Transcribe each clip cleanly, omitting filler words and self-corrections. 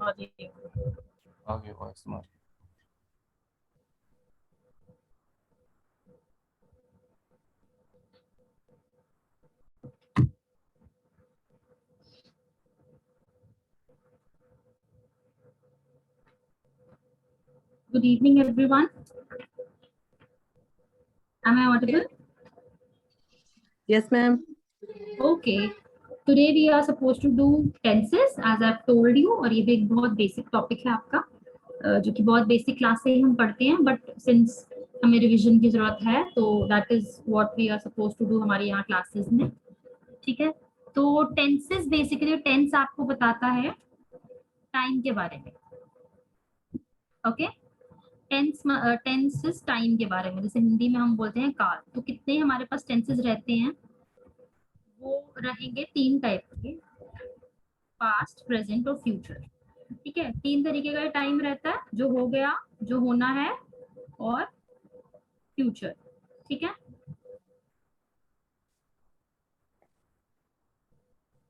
आगे वॉइस मार। Good evening, everyone. Am I audible? Yes, ma'am. Okay. Today we are supposed to do tenses, as I've told you. और ये भी एक बहुत बेसिक टॉपिक है आपका, जो कि बहुत बेसिक क्लास से ही हम पढ़ते हैं, बट सिंस हमें रिवीजन की जरूरत है तो that is what we are suppose to do हमारे यहाँ क्लासेस में। ठीक है, तो टेंसेस बेसिकली, टेंस आपको बताता है टाइम के बारे में। ओके, टेंसेस टाइम के बारे में, जैसे हिंदी में हम बोलते हैं काल। तो कितने हमारे पास टेंसेस रहते हैं? वो रहेंगे 3 टाइप के, पास्ट, प्रेजेंट और फ्यूचर। ठीक है, 3 तरीके का टाइम रहता है, जो हो गया, जो होना है और फ्यूचर। ठीक है,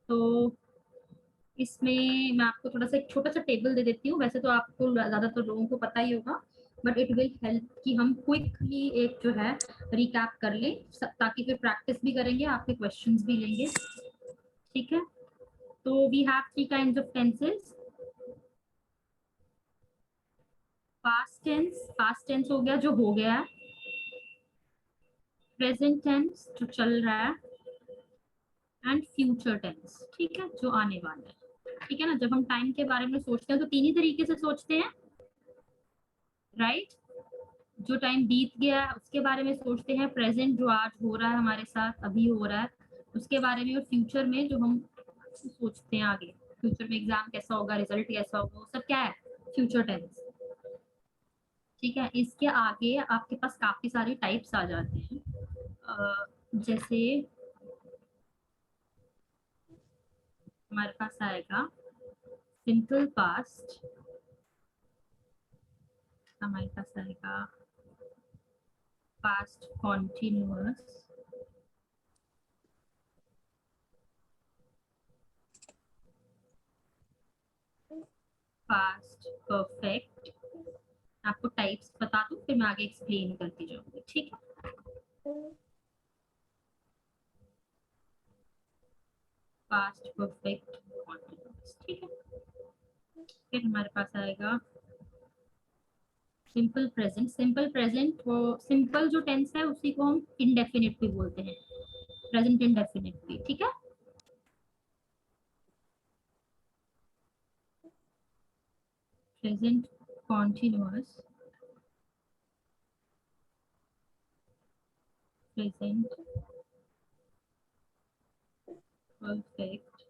तो इसमें मैं आपको थोड़ा सा एक छोटा सा टेबल दे देती हूँ। वैसे तो आपको ज्यादातर लोगों को पता ही होगा, बट इट विल हेल्प कि हम क्विकली एक जो है रिकैप कर लें, ताकि फिर प्रैक्टिस भी करेंगे, आपके क्वेश्चंस भी लेंगे। ठीक है, तो we have 3 kinds of tenses. Past tense हो गया, जो हो गया है। प्रेजेंट टेंस, जो चल रहा है। एंड फ्यूचर टेंस, ठीक है, जो आने वाला है। ठीक है ना, जब हम टाइम के बारे में सोचते हैं तो 3 ही तरीके से सोचते हैं, राइट? जो टाइम बीत गया है उसके बारे में सोचते हैं, प्रेजेंट जो आज हो रहा है हमारे साथ, अभी हो रहा है, उसके बारे में, और फ्यूचर में जो हम सोचते हैं आगे, फ्यूचर में एग्जाम कैसा होगा, रिजल्ट कैसा होगा, वो सब क्या है? Future tense. ठीक है, इसके आगे आपके पास काफी सारे टाइप्स आ जाते हैं, जैसे हमारे पास आएगा सिंपल पास्ट, हमारे पास आएगा पास्ट कॉन्टिन्यूअस, पास्ट परफेक्ट। आपको टाइप्स बता दूं, फिर मैं आगे एक्सप्लेन करती जाऊंगी। ठीक है, पास्ट परफेक्ट कॉन्टिन्यूअस। ठीक है, फिर हमारे पास आएगा सिंपल प्रेजेंट। सिंपल प्रेजेंट, वो सिंपल जो टेंस है उसी को हम इंडेफिनिट भी बोलते हैं, प्रेजेंट इंडेफिनिट भी। ठीक है, present continuous, present perfect,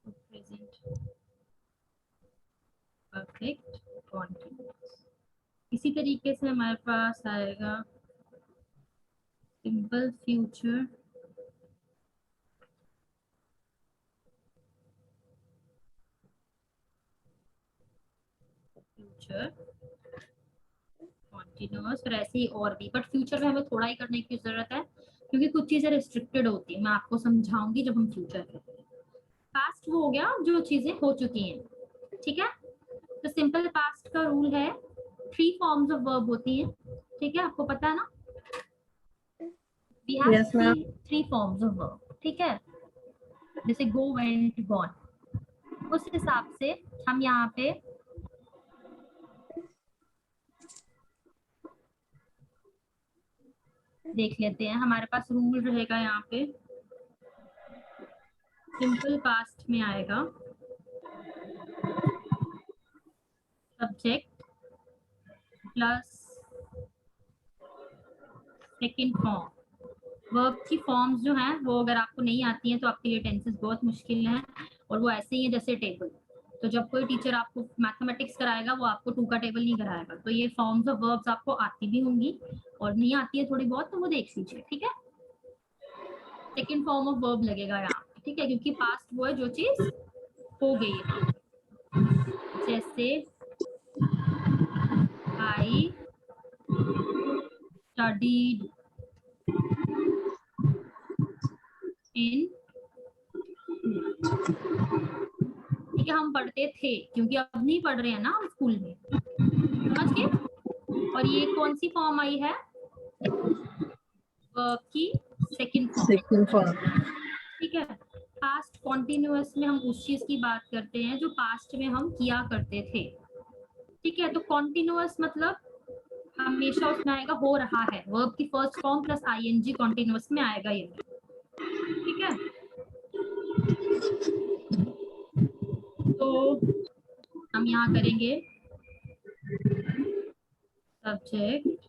present perfect continuous. इसी तरीके से हमारे पास आएगा सिंपल फ्यूचर, फ्यूचर कॉन्टिन्यूअस, और ऐसे ही और भी, बट फ्यूचर में हमें थोड़ा ही करने की जरूरत है, क्योंकि कुछ चीजें रिस्ट्रिक्टेड होती है। मैं आपको समझाऊंगी जब हम फ्यूचर करेंगे। पास्ट वो हो गया जो चीजें हो चुकी हैं। ठीक है, तो सिंपल पास्ट का रूल है 3 फॉर्म्स ऑफ वर्ब होती हैं। ठीक है, आपको पता है ना? We have Yes, ma'am. 3 forms of verb. ठीक है, जैसे गो, वेंट, गॉन। उस हिसाब से हम यहाँ पे देख लेते हैं। हमारे पास रूल रहेगा यहाँ पे, सिंपल पास्ट में आएगा subject plus second form. Verb की फॉर्म्स जो हैं वो अगर आपको नहीं आती हैं तो आपके लिए टेंसेस बहुत मुश्किल हैं, और वो ऐसे ही है जैसे टेबल। तो जब कोई टीचर आपको मैथमेटिक्स कराएगा वो आपको 2 का टेबल नहीं कराएगा। तो ये फॉर्म्स ऑफ वर्ब्स आपको आती भी होंगी, और नहीं आती है थोड़ी बहुत तो वो देख लीजिए। ठीक है, सेकंड फॉर्म ऑफ वर्ब लगेगा यहाँ पे। ठीक है, क्योंकि पास्ट वो है जो चीज हो गई है। जैसे आई स्टडीड इन हम पढ़ते थे, क्योंकि अब नहीं पढ़ रहे हैं ना हम स्कूल में, समझ गए। और ये कौन सी फॉर्म आई है, वर्ब की सेकंड फॉर्म, Second form. ठीक है। पास्ट कॉन्टिन्यूअस में हम उस चीज की बात करते हैं जो पास्ट में हम किया करते थे, ठीक है। तो कॉन्टिन्यूअस मतलब हमेशा उसमें आएगा हो रहा है, वर्ब की first form plus ING continuous में आएगा ये, ठीक है। तो हम यहाँ करेंगे सब्जेक्ट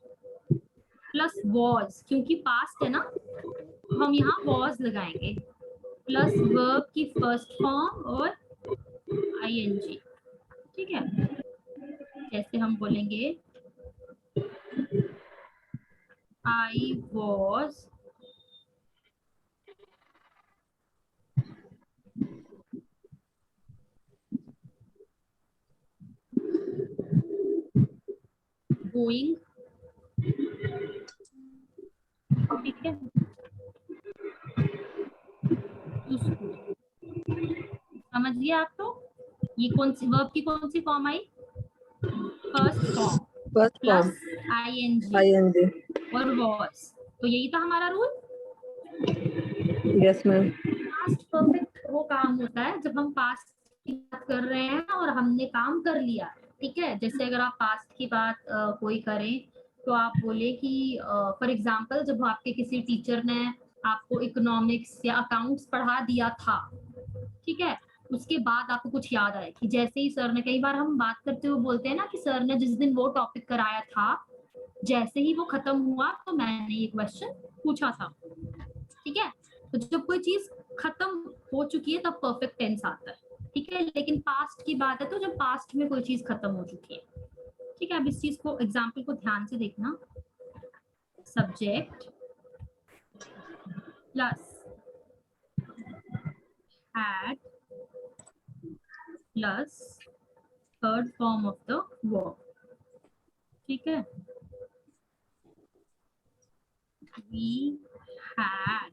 प्लस वॉज, क्योंकि पास्ट है ना, तो हम यहाँ वॉज लगाएंगे, प्लस वर्ब की फर्स्ट फॉर्म और आईएनजी, ठीक है। जैसे हम बोलेंगे आई वॉज गोइंग, ठीक है, टू स्कूल। समझ गए आप? तो ये कौन सी वर्ब की कौन सी फॉर्म आई, first form First form. Plus ING ING. और वॉज, तो यही था हमारा rule. Yes, ma'am. Past perfect वो काम होता है जब हम पास्ट की बात कर रहे हैं और हमने काम कर लिया, ठीक है। जैसे अगर आप पास्ट की बात कोई करें तो आप बोले कि फॉर एग्जांपल जब आपके किसी टीचर ने आपको इकोनॉमिक्स या अकाउंट्स पढ़ा दिया था, ठीक है, उसके बाद आपको कुछ याद आए कि जैसे ही सर ने, कई बार हम बात करते हुए बोलते हैं ना कि सर ने जिस दिन वो टॉपिक कराया था, जैसे ही वो खत्म हुआ तो मैंने ये क्वेश्चन पूछा था, ठीक है। तो जब कोई चीज खत्म हो चुकी है तब परफेक्ट टेंस आता है, ठीक है। लेकिन पास्ट की बात है तो जब पास्ट में कोई चीज खत्म हो चुकी है, ठीक है। अब इस चीज को, एग्जाम्पल को ध्यान से देखना, subject plus had plus third form of the verb, ठीक है। we had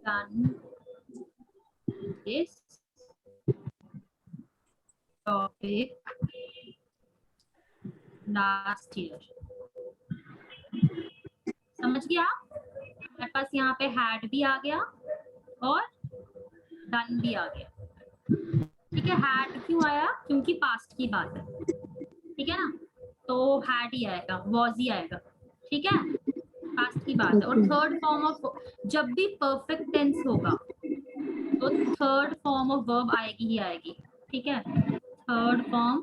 done this topic last year। समझ गया? हमारे पास यहाँ पे had भी आ गया और done भी आ गया, ठीक है। had क्यों आया, क्योंकि पास्ट की बात है, ठीक है ना, तो had ही आएगा, was ही आएगा, ठीक है, पास्ट की बात है। और थर्ड फॉर्म ऑफ, जब भी परफेक्ट टेंस होगा तो थर्ड फॉर्म ऑफ वर्ब आएगी ही आएगी, ठीक है। थर्ड फॉर्म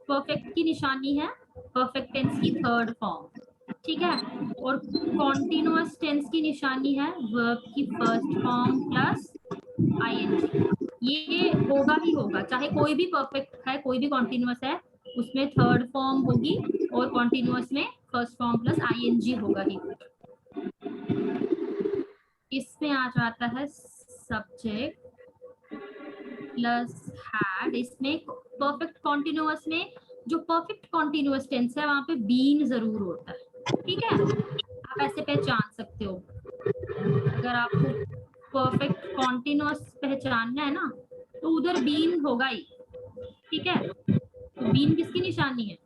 परफेक्ट की निशानी है, परफेक्ट टेंस की थर्ड फॉर्म, ठीक है। और कॉन्टिन्यूअस टेंस की निशानी है वर्ब की फर्स्ट फॉर्म प्लस आईएनजी। ये होगा ही होगा, चाहे कोई भी परफेक्ट है, कोई भी कॉन्टिन्यूअस है, उसमें थर्ड फॉर्म होगी और कॉन्टिन्यूअस में फर्स्ट फॉर्म प्लस आईएनजी होगा ही होगा। इसमें आ जाता है सब्जेक्ट प्लस हैड। इसमें परफेक्ट कॉन्टिन्यूअस में, जो परफेक्ट कॉन्टिन्यूअस टेंस है वहां पे बीन जरूर होता है, ठीक है। आप ऐसे पहचान सकते हो, अगर आपको परफेक्ट कॉन्टिन्यूअस पहचानना है ना तो उधर बीन होगा ही, ठीक है। तो बीन किसकी निशानी है,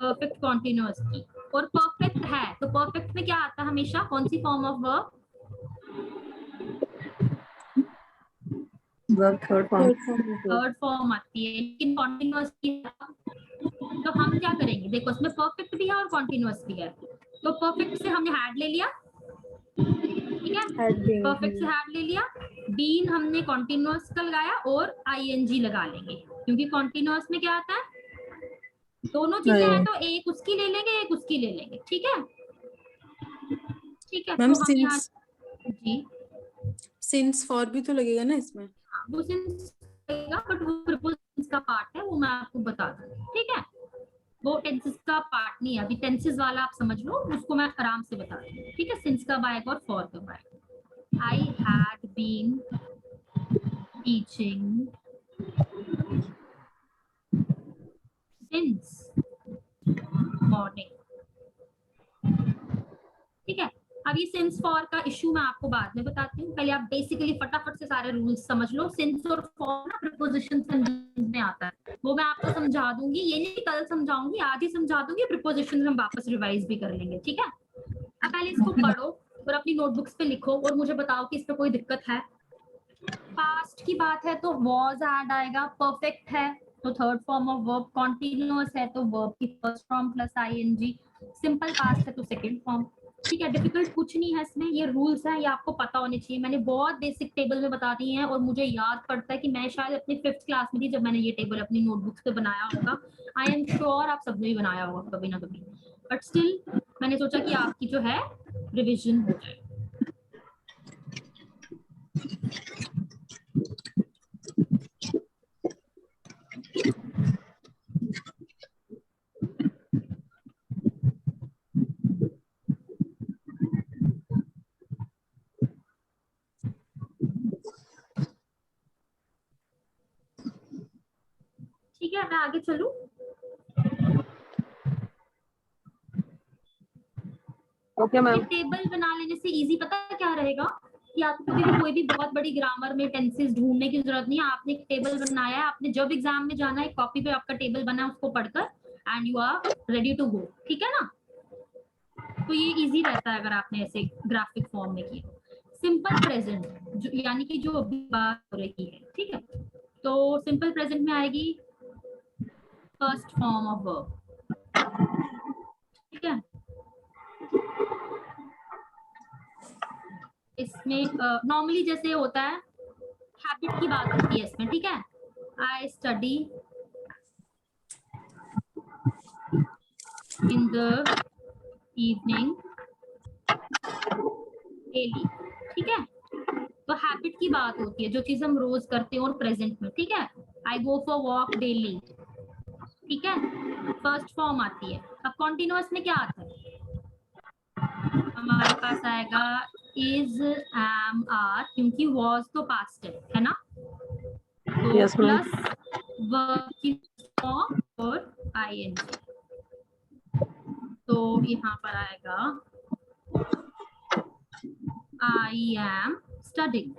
परफेक्ट कॉन्टिन्यूअस की। और परफेक्ट है तो परफेक्ट में क्या आता है हमेशा, कौन सी form of verb, Verb third form. Third form आती है, लेकिन कॉन्टिन्यूअस की है। तो हम क्या करेंगे, देखो इसमें परफेक्ट भी है और कॉन्टिन्यूअस भी है, तो परफेक्ट से हमने हैड ले लिया, ठीक है, परफेक्ट से हैड ले लिया, बीन हमने कॉन्टिन्यूअस का लगाया और आईएनजी लगा लेंगे, क्योंकि कॉन्टिन्यूअस में क्या आता है, दोनों चीजें हैं तो एक उसकी ले लेंगे एक उसकी ले लेंगे, ठीक है, ठीक है। मैम तो हम यहाँ, जी सिंस फॉर भी तो लगेगा ना इसमें, हाँ, वो सिंस लगेगा, बट वो प्रीपोजिशंस का पार्ट है, वो मैं आपको बता दूंगी, ठीक है। वो टेंसेस का पार्ट नहीं है, अभी टेंसेस वाला आप समझ लो, उसको मैं आराम से बता दूंगी, ठीक है। सिंस कब आएगा और फॉर कब आएगा। I had been teaching since morning, ठीक है। अब ये सिंस फॉर का इशू मैं आपको बाद में बताती हूँ, पहले आप बेसिकली फटाफट से सारे रूल्स समझ लो। सिंस और फॉर ना प्रीपोजिशन में आता है, वो मैं आपको समझा दूंगी, ये नहीं कल समझाऊंगी, आज ही समझा दूंगी। प्रीपोजिशन हम वापस रिवाइज भी कर लेंगे, ठीक है। अब पहले इसको पढ़ो और अपनी नोटबुक्स पे लिखो और मुझे बताओ कि इस पे कोई दिक्कत है। पास्ट की बात है तो was ऐड आएगा, परफेक्ट है तो third form of verb, continuous है तो वर्ब की first form plus ING, simple past है तो सेकंड फॉर्म, ठीक है। डिफिकल्ट कुछ नहीं है इसमें, ये रूल्स हैं, ये आपको पता होने चाहिए। मैंने बहुत बेसिक टेबल में बता दी हैं और मुझे याद पड़ता है कि मैं शायद अपनी 5th क्लास में थी जब मैंने ये टेबल अपनी नोटबुक्स पे बनाया होगा। आई एम श्योर आप सबने भी बनाया होगा कभी ना कभी, बट स्टिल मैंने सोचा कि आपकी जो है रिविजन हो जाए। ठीक है, मैं आगे चलूं। Okay ma'am. टेबल बना लेने से इजी पता है क्या रहेगा कि आपको कभी भी कोई भी बहुत बड़ी ग्रामर में टेंसेस ढूंढने की जरूरत नहीं है। आपने एक टेबल बनाया है, आपने जब एग्जाम में जाना है कॉपी पे आपका टेबल बना है, उसको पढ़कर and you are ready to go, ठीक है ना। तो ये इजी रहता है अगर आपने ऐसे ग्राफिक फॉर्म में किया। सिंपल प्रेजेंट जो यानी कि जो अभी बात हो रही है, ठीक है, तो सिंपल प्रेजेंट में आएगी फर्स्ट फॉर्म ऑफ वर्ब, ठीक है। इसमें नॉर्मली जैसे होता है हैबिट की बात होती है इसमें, ठीक है। I study in the evening daily, ठीक है। तो हैबिट की बात होती है, जो चीज हम रोज करते हैं और प्रेजेंट में, ठीक है। आई गो फॉर वॉक डेली, ठीक है, फर्स्ट फॉर्म आती है। अब कॉन्टिन्यूअस में क्या आता है, हमारे पास आएगा इज एम आर, क्योंकि वॉज तो पास्ट है ना, तो Yes, ma'am. प्लस वर्ब की फॉर्म और आईएनजी, तो यहाँ पर आएगा आई एम स्टडिंग।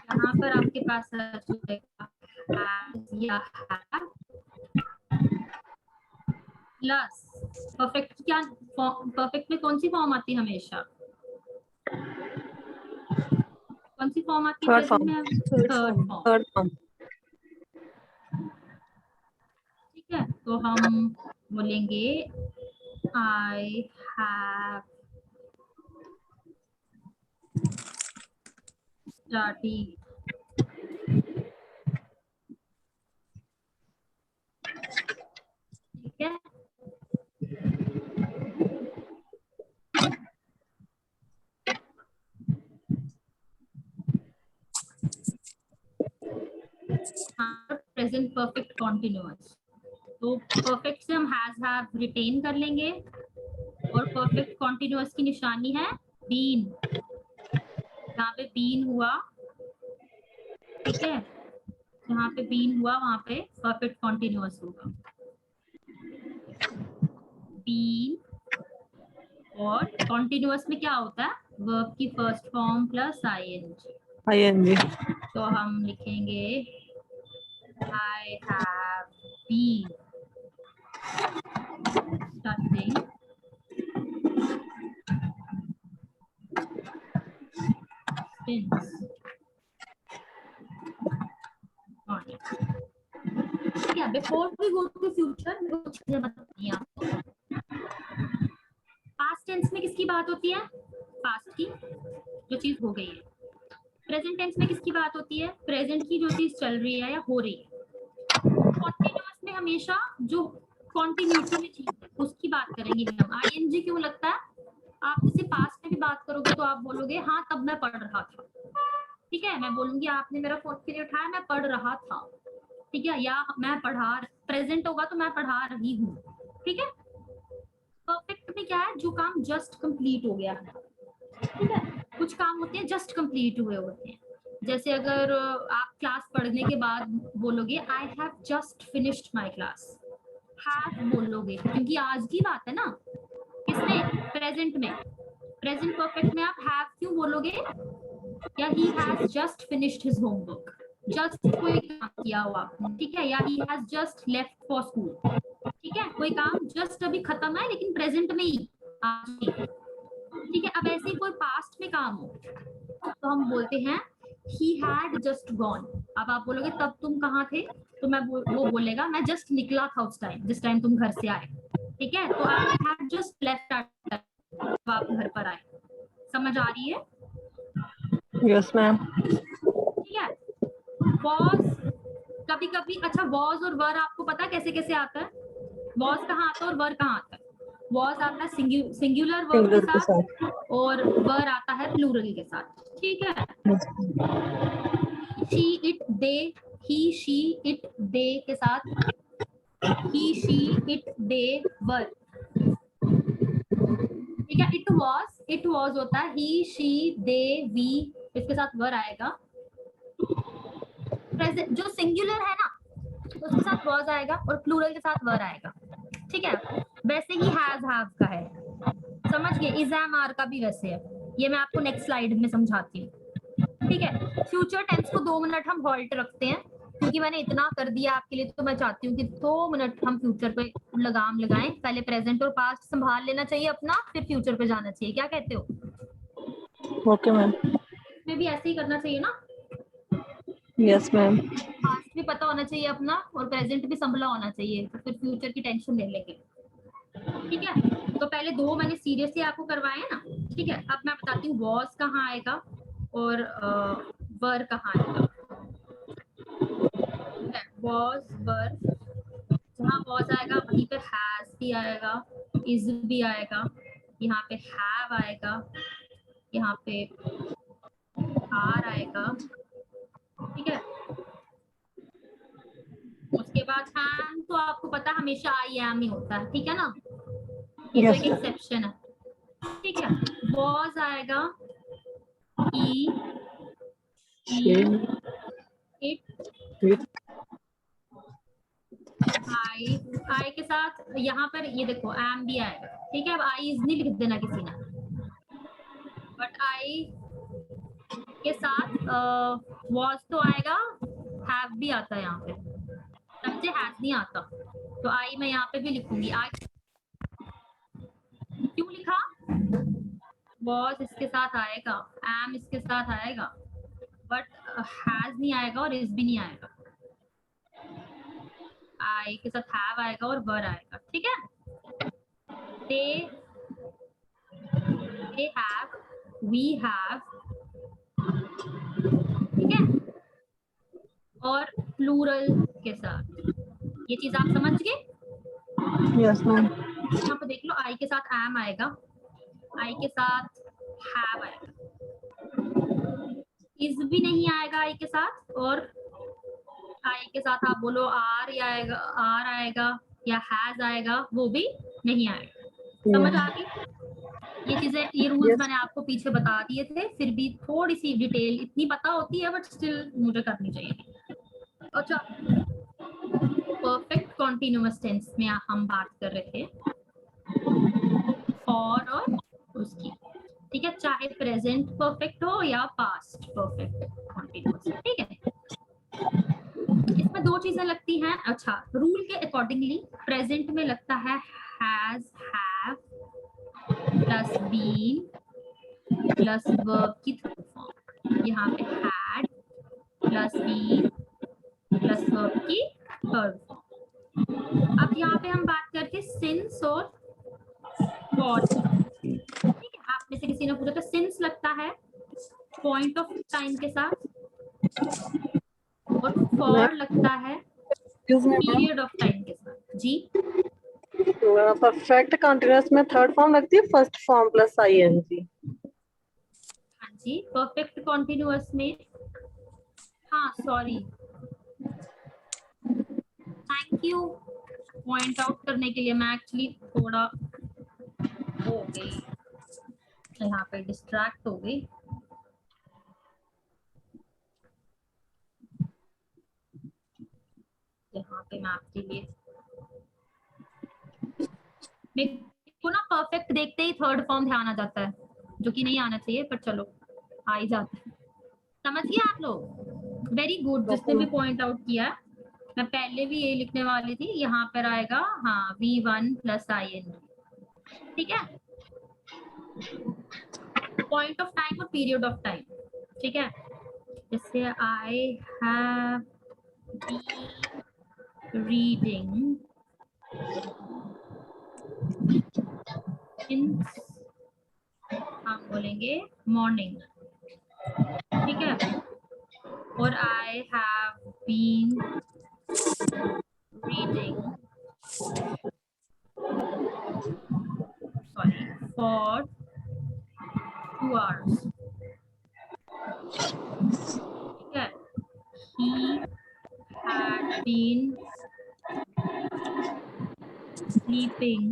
यहाँ पर आपके पास या प्लस परफेक्ट। क्या परफेक्ट में कौन सी फॉर्म आती है हमेशा, कौन सी फॉर्म आती है Third form. Third form, Third form. ठीक है। तो हम बोलेंगे आई हैव स्टडीड, ठीक है। प्रेजेंट परफेक्ट कॉन्टिन्यूअस, तो परफेक्ट से हम हैज हैव रिटेन कर लेंगे और परफेक्ट कॉन्टिन्यूअस की निशानी है बीन, जहाँ पे बीन हुआ, ठीक है, जहाँ पे बीन हुआ वहां पे परफेक्ट कॉन्टिन्यूअस होगा बीन। और कॉन्टिन्यूअस में क्या होता है, वर्ब की first form plus ING, ING. तो हम लिखेंगे I have been studying since morning, ठीक है। Before we go to future मेरे को कुछ चीजें बतानी है आपको। पास्ट टेंस में किसकी बात होती है, पास्ट की जो चीज हो गई है। प्रेजेंट टेंस में किसकी बात होती है, प्रेजेंट की जो चीज चल रही है या हो रही है। कॉन्टिन्यूअस में हमेशा जो कॉन्टिन्यूटी में चीज है उसकी बात करेंगे हम। आईएनजी क्यों लगता है, आप जैसे पास्ट में भी बात करोगे तो आप बोलोगे हाँ तब मैं पढ़ रहा था, ठीक है। मैं बोलूंगी आपने मेरा फोन के लिए उठाया, मैं पढ़ रहा था, ठीक है, या मैं पढ़ा, प्रेजेंट होगा तो मैं पढ़ा रही हूँ, ठीक है। परफेक्ट में क्या है, जो काम जस्ट कंप्लीट हो गया है, ठीक है। कुछ काम होते हैं जस्ट कंप्लीट हुए होते हैं, जैसे अगर आप क्लास पढ़ने के बाद बोलोगे I have just finished my class, have बोलोगे क्योंकि आज की बात है ना, किसमें, प्रेजेंट में। प्रेजेंट परफेक्ट में आप हैव क्यों बोलोगे, या he has just finished his homework, just कोई काम किया हुआ, ठीक है, या he has just left for school, ठीक है, कोई काम जस्ट अभी खत्म है लेकिन प्रेजेंट में ही, आज ही, ठीक है। अब ऐसे ही कोई पास्ट में काम हो तो हम बोलते हैं he had just gone। अब आप बोलोगे तब तुम कहाँ थे, तो वो बोलेगा मैं जस्ट निकला था उस टाइम, जिस टाइम तुम घर से आए, ठीक है। तो I had just left at जब आप घर पर आए। समझ आ रही है? Yes, ma'am. ठीक है। was कभी कभी, अच्छा was और were आपको पता कैसे कैसे आता है? was कहाँ आता है और were कहाँ आता है? was आता है सिंगुलर वर्ब के Singular के साथ और were आता है प्लूरल के साथ, ठीक है। she it they, he she it they के साथ he she it they were, ठीक है। it was होता है he she they we, इसके साथ were आएगा। प्रेजेंट जो सिंगुलर है ना तो उसके साथ was आएगा और प्लूरल के साथ were आएगा, ठीक है। वैसे ही हैज हैव का है, समझ गए। इज एम आर का भी वैसे है, ये मैं आपको नेक्स्ट स्लाइड में समझाती हूँ, ठीक है। फ्यूचर टेंस को 2 मिनट हम हॉल्ट रखते हैं क्योंकि मैंने इतना कर दिया आपके लिए, तो मैं चाहती हूँ कि 2 मिनट हम फ्यूचर पे लगाम लगाएं। पहले प्रेजेंट और पास्ट संभाल लेना चाहिए अपना, फिर फ्यूचर पे जाना चाहिए। क्या कहते हो? Okay, ma'am. इसमें भी ऐसे ही करना चाहिए ना, Yes, ma'am. पास्ट भी पता होना चाहिए अपना और प्रेजेंट भी संभला होना चाहिए, तो फिर फ्यूचर की टेंशन ले लेंगे, ठीक है। तो पहले 2 मैंने सीरियसली आपको करवाए हैं ना, ठीक है। अब मैं बताती हूँ वॉज कहाँ आएगा और वर कहाँ आएगा, ठीक है। वॉज वर, जहाँ वॉज आएगा वहीं पे हैज भी आएगा, इज भी आएगा, यहाँ पे हैव आएगा, यहाँ पे आर आएगा, ठीक है। उसके बाद हैम तो आपको पता हमेशा आई एम ही होता है, ठीक है ना, ये तो Yes. एक एक्सेप्शन है, ठीक है। वॉज आएगा, ही She इट it आई के साथ यहाँ पर ये देखो एम भी आएगा, ठीक है। अब आई इज नहीं लिख देना किसी ने, बट आई के साथ वॉज तो आएगा, हैव भी आता है यहाँ पे, समझे, हैज नहीं आता। तो आई मैं यहाँ पे भी लिखूंगी। आई क्यों लिखा, वॉज इसके साथ आएगा, एम इसके साथ आएगा, बट हैज नहीं आएगा और इज भी नहीं आएगा। आई के साथ हैव आएगा और वर आएगा, ठीक है। they have, we have, ठीक है, और प्लूरल के साथ। ये चीज आप समझ गए? Yes, ma'am. यहाँ पे देख लो, आई के साथ एम आएगा, आई के साथ हैव आएगा, इज भी नहीं आएगा आई के साथ, और आई के साथ आप बोलो आर या आएगा, आर आएगा या हैज आएगा, वो भी नहीं आएगा। समझ आ गई? ये चीजें, ये रूल्स Yes. मैंने आपको पीछे बता दिए थे, फिर भी थोड़ी सी डिटेल इतनी पता होती है बट स्टिल मुझे करनी चाहिए। अच्छा, परफेक्ट कॉन्टिन्यूअस टेंस में हम बात कर रहे थे और उसकी, ठीक है, चाहे प्रेजेंट परफेक्ट हो या पास्ट परफेक्ट कॉन्टिन्यूअस, ठीक है। इसमें 2 चीजें लगती हैं। अच्छा, रूल के अकॉर्डिंगली प्रेजेंट में लगता है has, have plus been plus verb की थर्ड फॉर्म, यहाँ पे had plus been plus verb की थर्ड फॉर्म। अब यहाँ पे हम बात करते हैं सिंस और फॉर, ठीक है। आप में से किसी ने पूछा था सिंस लगता है पॉइंट ऑफ टाइम के साथ और फॉर लगता है Excuse me, ma'am. Period of time के साथ। जी, परफेक्ट कंटीन्यूअस में थर्ड फॉर्म लगती है फर्स्ट फॉर्म प्लस ing. हाँ जी, परफेक्ट कॉन्टिन्यूअस में, हाँ sorry, thank you point out करने के लिए। मैं एक्चुअली थोड़ा हो गई यहाँ पे, डिस्ट्रैक्ट हो गई। यहाँ पे मैं आपके लिए मेरे को ना परफेक्ट देखते ही थर्ड फॉर्म ध्यान आ जाता है, जो कि नहीं आना चाहिए, पर चलो आ ही जाता है। समझ गए आप लोग? वेरी गुड, जिसने भी पॉइंट आउट किया। मैं पहले भी ये लिखने वाली थी, यहाँ पर आएगा हाँ V1 + ing, ठीक है। पॉइंट ऑफ टाइम और पीरियड ऑफ टाइम, ठीक है। जैसे I have been reading since, हम बोलेंगे मॉर्निंग, ठीक है। और I have been reading for 2 hours, ठीक है। He had been sleeping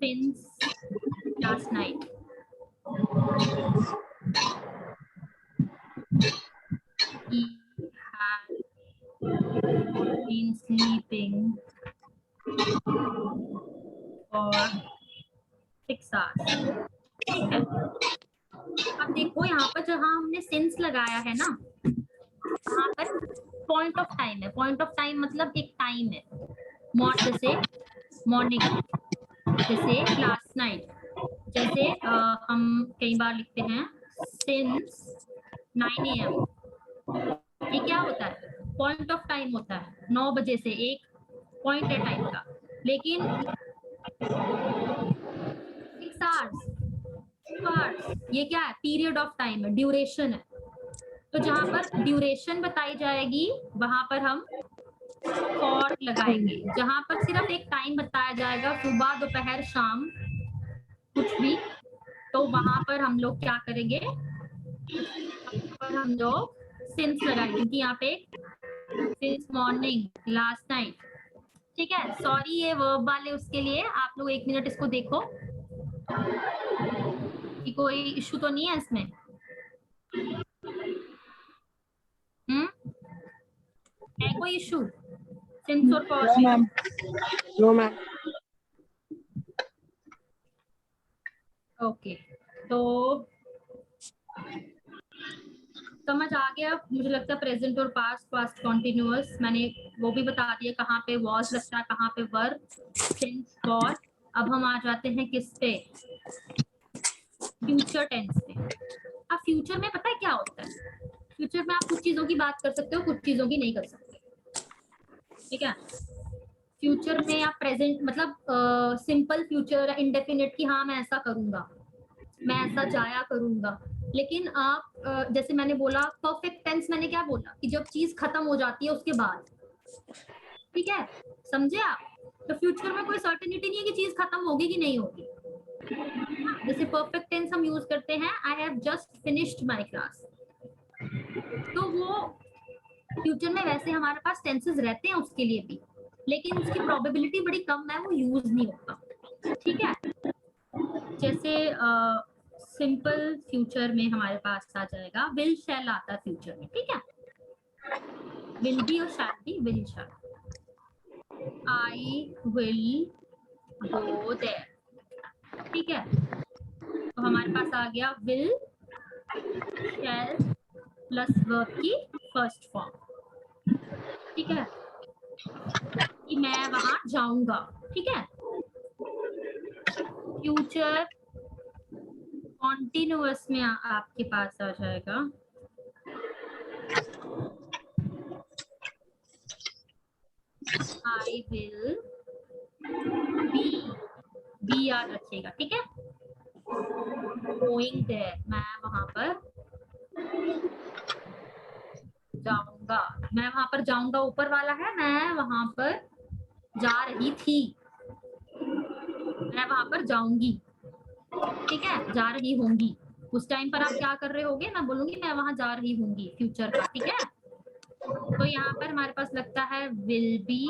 since last night. He had been sleeping for 6 hours. ठीक है। अब देखो यहाँ पर जहाँ हमने सिंस लगाया है ना, यहाँ पर पॉइंट ऑफ टाइम है। पॉइंट ऑफ टाइम मतलब एक टाइम है, जैसे मॉर्निंग, जैसे लास्ट नाइट, जैसे हम कई बार लिखते हैं सिंस 9 AM। ये क्या होता है? पॉइंट ऑफ टाइम होता है, 9 बजे से एक पॉइंट है टाइम का। लेकिन 6 hours, 2 hours, ये क्या है? पीरियड ऑफ टाइम है, ड्यूरेशन है। तो जहां पर ड्यूरेशन बताई जाएगी वहां पर हम फॉर लगाएंगे। जहां पर सिर्फ एक टाइम बताया जाएगा, सुबह दोपहर शाम कुछ भी, तो वहां पर हम लोग क्या करेंगे? पर हम लोग सिंस लगाएंगे, क्योंकि यहाँ पे सिंस मॉर्निंग, लास्ट नाइट, ठीक है। सॉरी ये वर्ब वाले उसके लिए, आप लोग 1 मिनट इसको देखो कि कोई इशू तो नहीं है इसमें। है कोई इशू सिंस और फॉर में? No ma'am. ओके, तो समझ आ गया मुझे लगता है। प्रेजेंट और पास्ट, पास्ट कॉन्टिन्यूअस मैंने वो भी बता दिया, कहाँ पे वॉज लगता है, कहाँ पे वर, सिंस, फॉर। अब हम आ जाते हैं किस पे? फ्यूचर टेंस पे। अब फ्यूचर में पता है क्या होता है? फ्यूचर में आप कुछ चीजों की बात कर सकते हो, कुछ चीजों की नहीं कर सकते, ठीक है। फ्यूचर में आप प्रेजेंट मतलब सिंपल फ्यूचर, इंडेफिनिट की हाँ मैं ऐसा करूंगा, मैं ऐसा जाया करूंगा। लेकिन आप जैसे मैंने बोला परफेक्ट टेंस, मैंने क्या बोला कि जब चीज खत्म हो जाती है उसके बाद, ठीक है, समझे आप? तो फ्यूचर में कोई सर्टेनिटी नहीं है कि चीज खत्म होगी कि नहीं होगी। जैसे परफेक्ट टेंस हम यूज करते हैं, I have just finished my class, तो वो फ्यूचर में वैसे हमारे पास टेंसेस रहते हैं उसके लिए भी, लेकिन उसकी प्रोबेबिलिटी बड़ी कम है, वो यूज नहीं होता, ठीक है। जैसे सिंपल फ्यूचर में हमारे पास आ जाएगा विल शैल आता है फ्यूचर में, ठीक है। विल बी और shall be, will shall. I will go there, ठीक है। तो हमारे पास आ गया विल शैल प्लस वर्ब की फर्स्ट फॉर्म, ठीक है, कि मैं वहां जाऊंगा, ठीक है। फ्यूचर कॉन्टिन्यूअस में आपके पास आ जाएगा आई विल बी याद रखिएगा, ठीक है। गोइंग देयर, मैं वहां पर जाऊंगा, मैं वहां पर जाऊंगा ऊपर वाला है, मैं वहां पर जा रही थी, मैं वहां पर जाऊंगी, ठीक है, जा रही होंगी। उस टाइम पर आप क्या कर रहे होगे? मैं बोलूंगी मैं वहां जा रही होंगी, फ्यूचर का, ठीक है। तो यहाँ पर हमारे पास लगता है will B,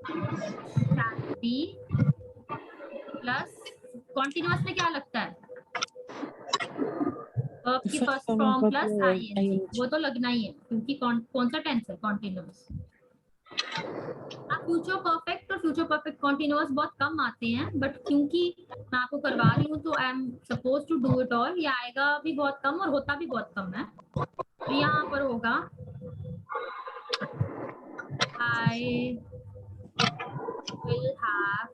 shall be plus continuous में क्या लगता है? वर्ब की फर्स्ट फॉर्म प्लस आईएनजी, वो तो लगना ही है क्योंकि कौन सा टेंस है? कॉन्टिन्यूअस। अब फ्यूचर परफेक्ट और फ्यूचर परफेक्ट कॉन्टिन्यूअस बहुत कम आते हैं, बट क्योंकि मैं आपको करवा रही हूँ तो I am suppose to do it all. ये आएगा भी बहुत कम और होता भी बहुत कम है। तो यहाँ पर होगा I will have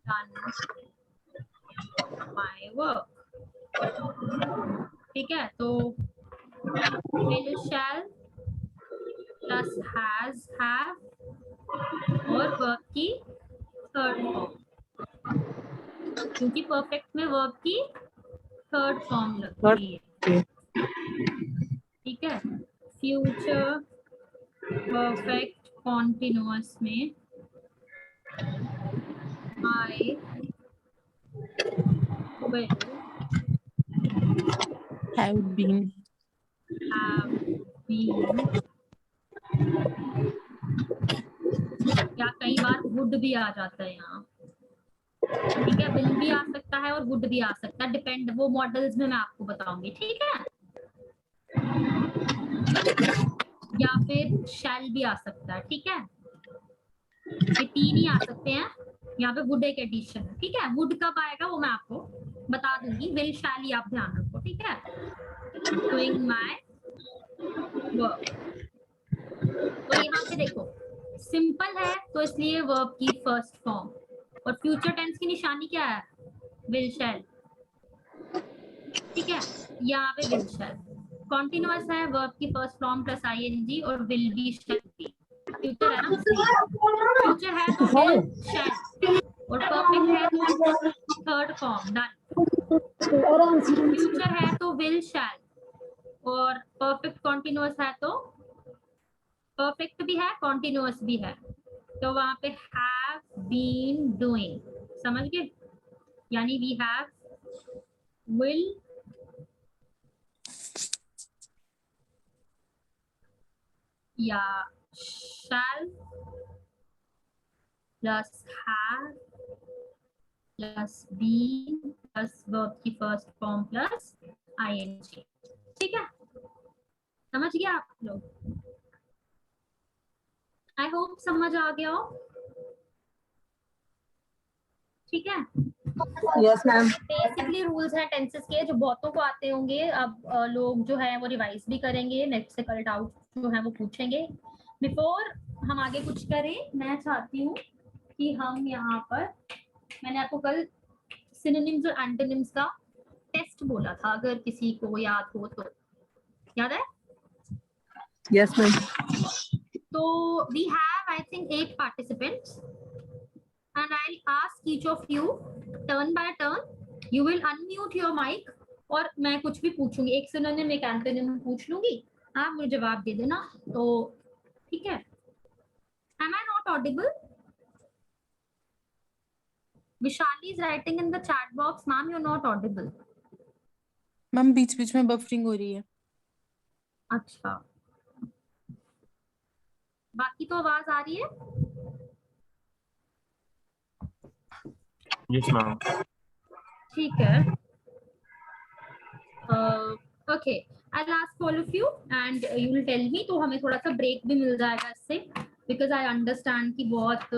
done my work। ठीक है, तो will shall plus has have और वर्ब की थर्ड फॉर्म, क्योंकि परफेक्ट में वर्ब की थर्ड फॉर्म लगती है। ठीक है, फ्यूचर परफेक्ट कॉन्टिन्यूअस में I will have been have been, या कई बार would भी आ जाता है यहाँ। ठीक है, will भी आ सकता है और would भी आ सकता है, डिपेंड, वो मॉडल्स में मैं आपको बताऊंगी। ठीक है, या फिर shall भी आ सकता है। ठीक है, ये तीन ही आ सकते हैं। यहाँ पे would एक एडिशन है। ठीक है, would कब आएगा वो मैं आपको बता दूंगी, will shall ही आप ध्यान रखो। ठीक है, doing my work। तो यहाँ पे देखो सिंपल है तो इसलिए वर्ब की फर्स्ट फॉर्म, और फ्यूचर टेंस की निशानी क्या है, विल शैल। ठीक है, यहाँ पे विल शैल। कॉन्टिन्यूअस है, वर्ब की फर्स्ट फॉर्म प्लस आईएनजी और will be shall be. Future है ना, फ्यूचर है तो विल शैल, और परफेक्ट है तो थर्ड फॉर्म डन। फ्यूचर है तो विल शैल, और परफेक्ट कॉन्टिन्यूअस है तो परफेक्ट भी है कॉन्टिन्यूअस भी है, तो वहां पे हैव बीन डूइंग, समझ गए? यानी वी हैव विल या shall plus have plus been plus verb की फर्स्ट फॉर्म प्लस आईएनजी। ठीक है, समझ गया आप लोग? आई होप समझ आ गया हो। ठीक है, Yes, ma'am. बेसिकली रूल्स हैं टेंसेस के जो बहुतों को आते होंगे। अब लोग जो है वो रिवाइज भी करेंगे, नेक्स्ट से कल डाउट जो है वो पूछेंगे। बिफोर हम आगे कुछ करें, मैं चाहती हूँ कि हम यहाँ पर, मैंने आपको कल सिनोनिम्स और एंटोनिम्स का टेस्ट बोला था, अगर किसी को याद हो तो। याद है? Yes, ma'am. तो we have I think 8 participants and I'll ask each of you turn by turn. You will unmute your mic और मैं कुछ भी पूछूंगी, एक सिनोनिम एक एंटोनिम पूछ लूंगी, आप मुझे जवाब दे देना। तो ठीक है, am I not audible? Vishali is writing in the chat box, ma'am you're not audible. Ma'am बीच बीच में बफरिंग हो रही है। अच्छा, बाकी तो आवाज आ रही है? Yes, ma'am. ठीक है, okay, I'll ask all of you and you will tell me। तो हमें थोड़ा सा ब्रेक भी मिल जाएगा इससे, बिकॉज आई अंडरस्टैंड कि बहुत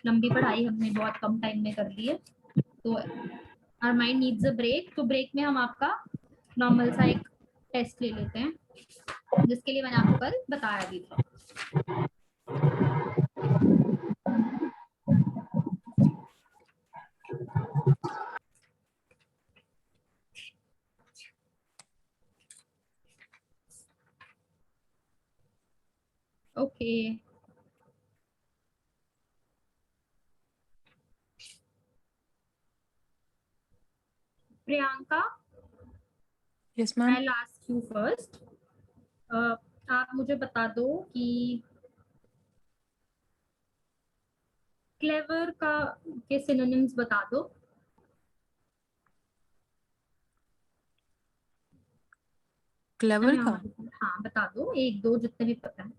लंबी पढ़ाई हमने बहुत कम टाइम में कर दी है, तो our mind needs a break। तो ब्रेक में हम आपका नॉर्मल सा एक टेस्ट ले लेते हैं, जिसके लिए मैंने आपको कल बताया भी था। Okay, Priyanka, yes ma'am. I'll ask you first। आप मुझे बता दो कि क्लेवर का के सिनोनिम्स बता दो। क्लेवर का? हाँ बता दो, एक दो जितने भी पता है।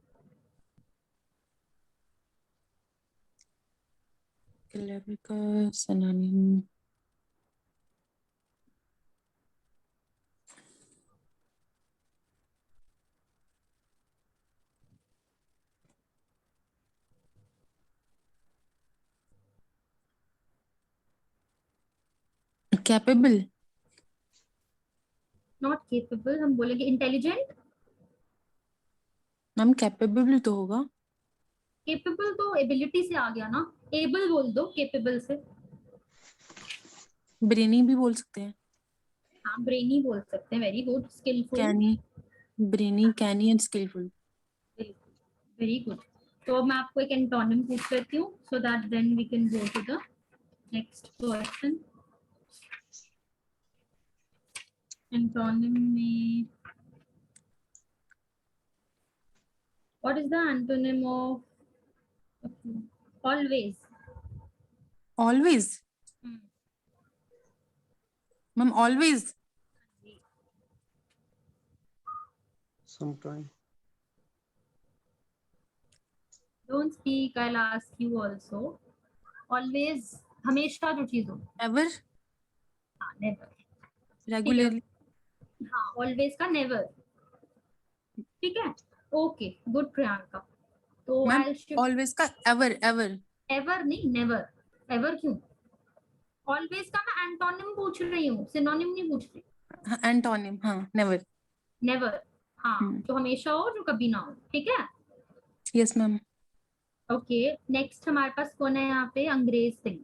क्लेवर का सिनोनिम कैपेबल, नॉट केपेबल, हम बोलेंगे इंटेलिजेंट। मैम कैपेबल तो होगा। केपेबल तो एबिलिटी से आ गया ना, एबल बोल दो केपेबल से। ब्रेनी भी बोल सकते हैं। हाँ ब्रेनी बोल सकते हैं, very good. Skillful, canny, brainy, canny and skillful. Very good. तो अब मैं आपको एक एंटोनिम पूछ लेती हूँ, so that then we can go to the next question. Antonym में what is the antonym of always? Always, ma'am always. Sometime. Don't speak, I will ask you also. Always हमेशा जो चीज हो। एवर, हाँ never. Regularly. हाँ always का never, ठीक है। Okay good Priyanka. तो मैम आई शिफ्ट। ऑलवेज का एवर, एवर। एवर नहीं, नेवर। एवर क्यों? ऑलवेज का मैं एंटोनिम पूछ रही हूँ, सिनोनिम नहीं पूछ रही। हाँ, एंटोनिम, हाँ, नेवर। नेवर, हाँ जो हमेशा हो, जो कभी ना हो, ठीक है। Yes ma'am. ओके नेक्स्ट हमारे पास कौन है यहाँ पे? अंग्रेज सिंह।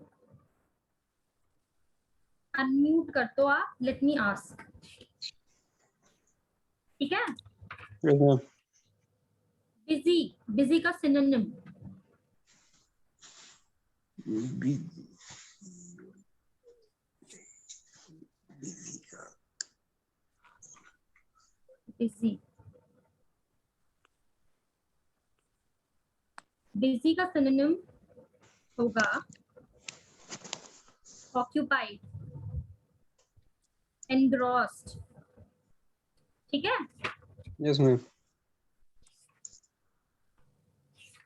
अनम्यूट कर दो आप, लेट मी आस्क, ठीक है। Yes, ma'am. बिजी, बिजी का सिनोनिम। Busy. बिजी, बिजी का सिनोनिम होगा ऑक्यूपाइड, एनग्रॉस्ड, ठीक है। Yes, ma'am.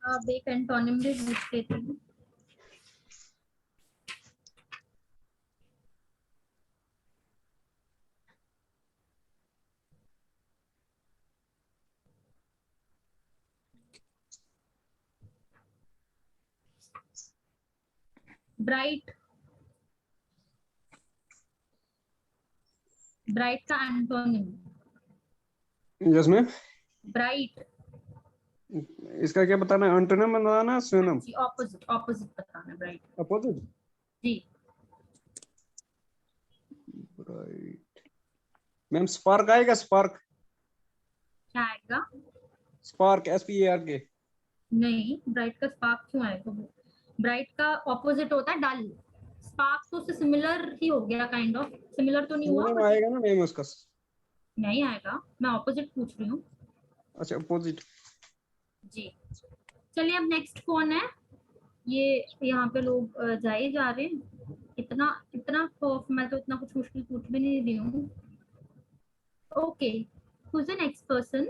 अब एक एंटोनिम भी पूछ लेती हूँ। ब्राइट, ब्राइट का एंटोनिम। Yes, ma'am. ब्राइट, इसका क्या बताना है? एंटोनिम बताना है, सिनोनिम? जी ऑपोजिट, ऑपोजिट बताना। Bright opposite. जी। ब्राइट। मैम स्पार्क आएगा? स्पार्क, क्या आएगा? Spark, SPARK। नहीं, ब्राइट का स्पार्क क्यों आएगा? ब्राइट का ऑपोजिट होता है डल। स्पार्क तो उससे सिमिलर ही हो गया, काइंड ऑफ सिमिलर तो नहीं हुआ सिनोनिम but आएगा ना मैम उसका? नहीं आएगा, मैं ऑपोजिट पूछ रही हूँ। अच्छा, अपोजिट। जी चलिए, अब नेक्स्ट कौन है? ये यहाँ पे लोग जाए जा रहे हैं। इतना इतना मैं तो इतना कुछ मुश्किल पूछ भी नहीं रही हूँ। Okay, who's the next person?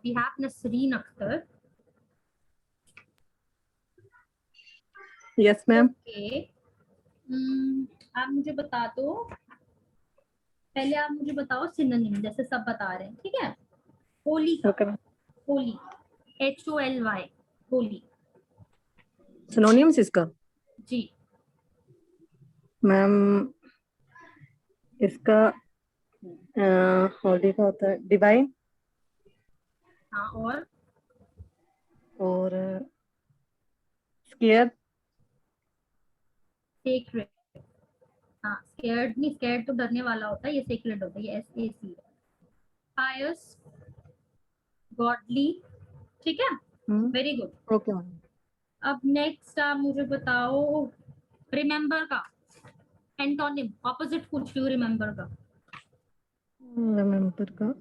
We have Nasreen Akhtar. Yes, ma'am. Okay आप मुझे बता दो, पहले आप मुझे बताओ सिनोनिम, जैसे सब बता रहे हैं, ठीक है। होली का, Okay, ma'am. Holi, HOLY, Holi. Synonyms इसका जी मैम, इसका होली का होता है डिवाइन हाँ, और स्केयर, सेक्रेड। हाँ स्केर्ड नहीं, स्केर्ड तो डरने वाला होता है, ये सेक्रेड होता है, ये SAC। पायस, गॉडली, ठीक है, वेरी गुड। Okay ma'am. अब नेक्स्ट आप मुझे बताओ रिमेम्बर का एंटोनिम, ऑपोजिट पूछ रही हूँ रिमेम्बर का। रिमेम्बर का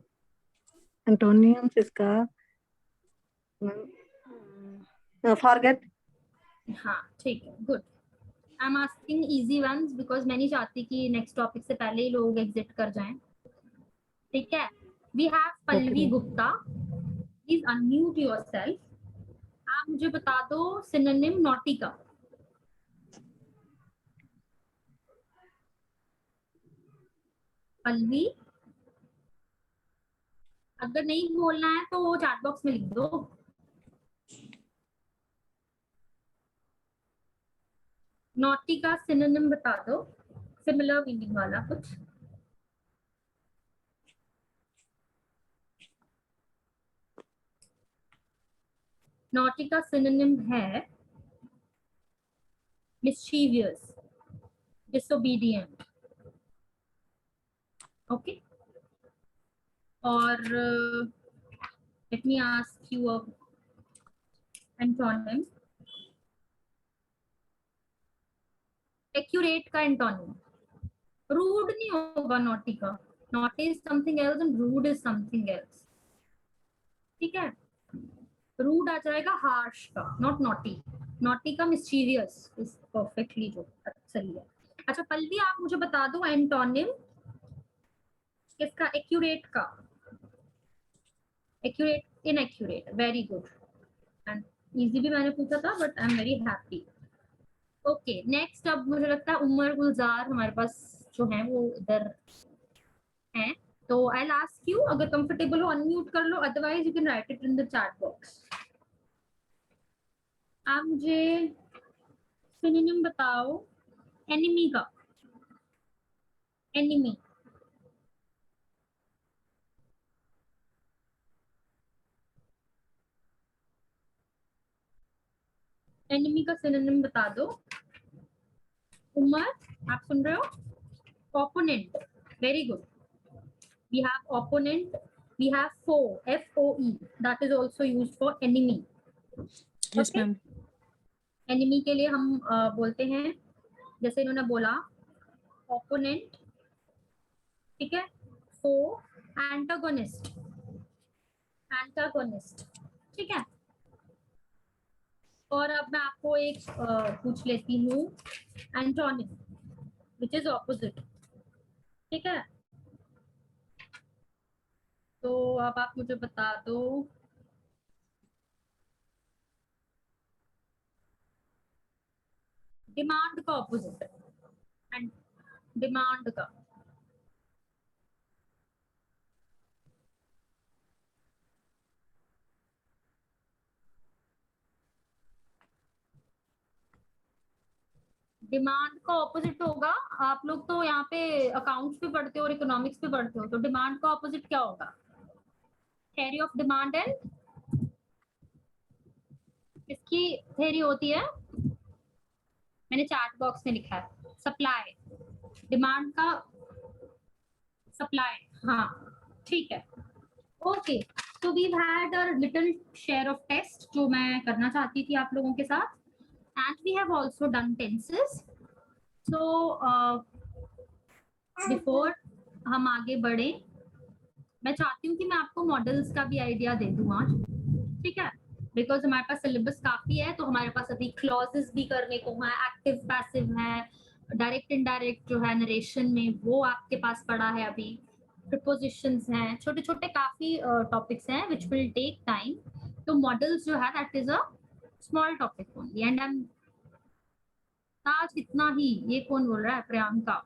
एंटोनियम्स इसका फॉरगेट। हाँ ठीक है, good. I am asking easy ones because मैं नहीं चाहती कि नेक्स्ट टॉपिक से पहले ही लोग एग्जिट कर जाएं, ठीक है। We have Pallavi Gupta, please unmute yourself. आप मुझे बता दो सिनोनिम नॉटी का। पल्लवी, अगर नहीं बोलना है तो चैट बॉक्स में लिख दो। नॉटी का सिनोनिम बता दो, सिमिलर मीनिंग वाला कुछ। नॉटी का सिनोनिम है मिस्चीवियस, डिसोबीडिएंट, ओके। और let me ask you a antonym. Accurate का एंटोनिम, रूड नहीं होगा नॉटी का, naughty is something else and rude is something else, ठीक है। रूड आ जाएगा हार्श का, नॉट नॉटी। नॉटी का मिस्चीवियस इज परफेक्टली जो सही है। अच्छा पल्लवी आप मुझे बता दो एंटोनिम किसका, एक्यूरेट का। Accurate, inaccurate, very good. And easy भी मैंने पूछा था but I am very happy. Okay next, अब मुझे लगता है उमर गुलजार हमारे पास जो है वो इधर है, तो आई आस्क यू, अगर कंफर्टेबल हो अनम्यूट कर लो, otherwise you can write it in the chat box. आप मुझे सिनोनिम बताओ एनिमी का। एनिमी, एनिमी का सिनोनिम बता दो। उमर आप सुन रहे हो? Opponent, very good. We have opponent, we have foe, FOE, that is also used for enemy. Yes, Okay? ma'am. Enemy के लिए हम बोलते हैं, जैसे इन्होंने बोला opponent, ठीक है, foe, antagonist, antagonist, ठीक है। और अब मैं आपको एक पूछ लेती हूँ एंटोनिम, which is opposite, ठीक है। तो अब आप मुझे बता दो डिमांड का ऑपोजिट, एंड डिमांड का। डिमांड का ऑपोजिट होगा, आप लोग तो यहाँ पे अकाउंट्स पे पढ़ते हो और इकोनॉमिक्स पे पढ़ते हो, तो डिमांड का ऑपोजिट क्या होगा? थ्योरी ऑफ डिमांड एंड, इसकी थ्योरी होती है, मैंने चैट बॉक्स में लिखा है, सप्लाई। डिमांड का सप्लाई, हाँ ठीक है। ओके तो we had a little share of test जो मैं करना चाहती थी आप लोगों के साथ, and we have also done tenses. So before हम आगे बढ़े, मैं चाहती हूँ कि मैं आपको मॉडल्स का भी आइडिया दे दूँ आज, ठीक है, बिकॉज हमारे पास सिलेबस काफी है, तो हमारे पास अभी क्लॉजेस भी करने को है, एक्टिव पैसिव है, डायरेक्ट इनडायरेक्ट जो है नरेशन में वो आपके पास पड़ा है, अभी प्रीपोजिशंस हैं, छोटे छोटे काफी टॉपिक्स हैं विच विल टेक टाइम। तो मॉडल्स जो है that is a small topic only, and I am आज इतना ही। ये कौन बोल रहा है? प्रियंका।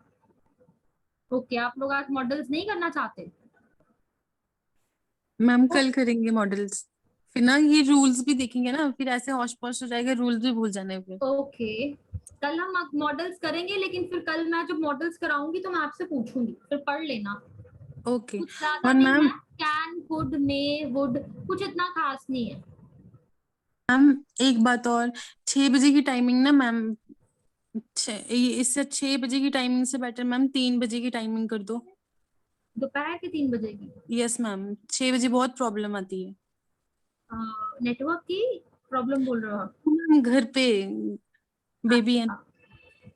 ओके आप लोग आज मॉडल्स नहीं करना चाहते? मैम कल करेंगे मॉडल्स, फिर ना ये रूल्स भी देखेंगे ना, फिर ऐसे हौश पौश हो जाएगा, रूल्स भी भूल जाने फिर। ओके कल हम मॉडल्स करेंगे, लेकिन फिर कल मैं जब मॉडल्स कराऊंगी तो मैं आपसे पूछूंगी, फिर पढ़ लेना। ओके कुछ ज्यादा और नहीं मैम, है, कैन, कुड, मे, वुड, कुछ इतना खास नहीं है। मैम एक बात और, 6 बजे की टाइमिंग ना मैम, इससे 6 बजे की टाइमिंग से बेटर मैम 3 बजे की टाइमिंग कर दो। दोपहर के 3 बजे की? यस मैम, 6 बजे बहुत प्रॉब्लम आती है। नेटवर्क की प्रॉब्लम बोल रहे हो आप? मैम घर पे बेबी है। अच्छा,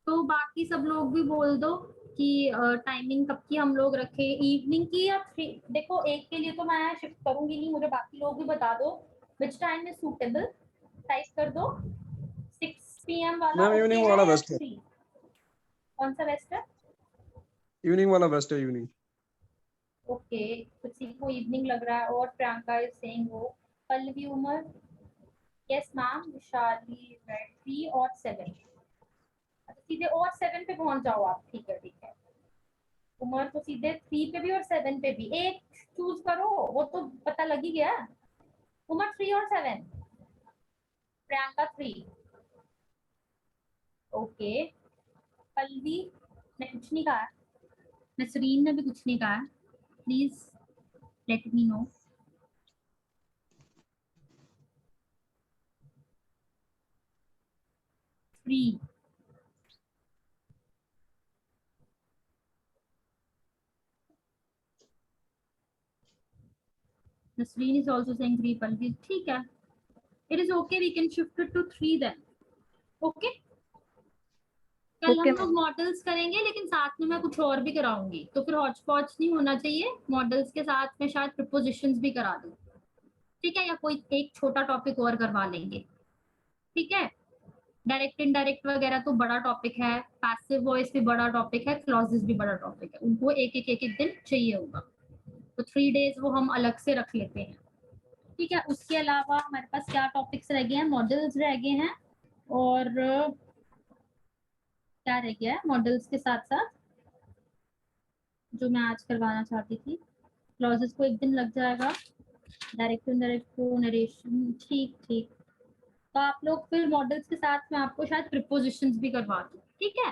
तो बाकी सब लोग भी बोल दो कि टाइमिंग कब की हम लोग रखे, इवनिंग की या 3। देखो एक के लिए तो मैं शिफ्ट करूंगी नहीं, मुझे बाकी लोग भी बता दो which time is suitable, type कर दो। 6 PM वाला मैम ओके इवनिंग है वाला या बेस्ट है, 3? कौन सा बेस्ट है? इवनिंग वाला बेस्ट है, इवनिंग। ओके किसी को इवनिंग लग रहा है, और प्रियंका इज सेइंग वो। पल्लवी, उमर, यस मैम, विशाली, 3 और 7। सीधे और 7 पे पहुंच जाओ आप, ठीक है ठीक है। उमर तो सीधे 3 पे भी और 7 पे भी, एक चूज करो, वो तो पता लग ही गया। उमर 3 और 7, प्रियंका 3। ओके पल्लवी ने कुछ नहीं कहा, नसरीन ने भी कुछ नहीं कहा, please let me know. Free Nasreen is also saying 3 Palvi. ठीक है, it is okay, we can shift it to 3 then. Okay? कल Okay, हम लोग मॉडल्स करेंगे लेकिन साथ में मैं कुछ और भी कराऊंगी, तो फिर हॉच पॉच नहीं होना चाहिए। मॉडल्स के साथ में शायद प्रीपोजिशंस भी करा दूं, ठीक है, या कोई एक छोटा टॉपिक और करवा लेंगे, ठीक है। डायरेक्ट इनडायरेक्ट वगैरह तो बड़ा टॉपिक है, पैसिव वॉइस भी बड़ा टॉपिक है, क्लॉजेस भी बड़ा टॉपिक है, उनको एक एक दिन चाहिए होगा, तो 3 days वो हम अलग से रख लेते हैं, ठीक है। उसके अलावा हमारे पास क्या टॉपिक्स रह गए हैं, मॉडल्स रह गए हैं, और क्या रह गया है मॉडल्स के साथ साथ जो मैं आज करवाना चाहती थी। क्लॉजेस को एक दिन लग जाएगा, डायरेक्ट इनडायरेक्ट को नरेशन, ठीक ठीक। तो आप लोग फिर मॉडल्स के साथ में आपको शायद प्रीपोजिशंस भी करवा दूं, ठीक है,